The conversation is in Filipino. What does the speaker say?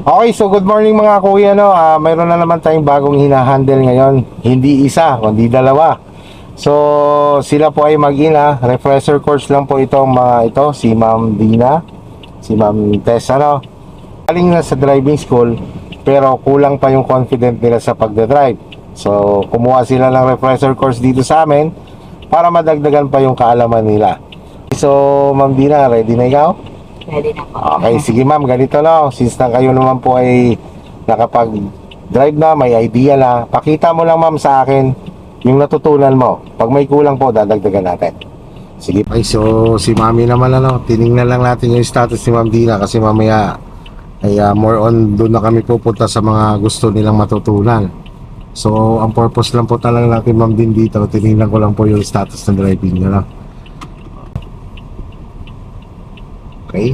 Okay, so good morning mga kuya, no? Mayroon na naman tayong bagong hinahandle ngayon. Hindi isa, kundi dalawa. So, sila po ay mag-ina. Refresher course lang po itong mga ito, si Ma'am Dina, si Ma'am Tessa, no? Galing na sa driving school, pero kulang pa yung confident nila sa pagdadrive. So, kumuha sila ng refresher course dito sa amin para madagdagan pa yung kaalaman nila. So, Ma'am Dina, ready na ikaw? Ready na po. Okay, sige ma'am, ganito lang. Since na kayo naman po ay nakapag-drive na, may idea na, pakita mo lang ma'am sa akin yung natutunan mo. Pag may kulang po, dadagdagan natin. Sige. Okay, so si mami naman tiningnan lang natin yung status ni Ma'am Dina kasi mamaya ay more on doon na kami pupunta sa mga gusto nilang matutunan. So, ang purpose lang po talaga natin ma'am din dito, tiningnan ko lang po yung status ng driving niya. Okay.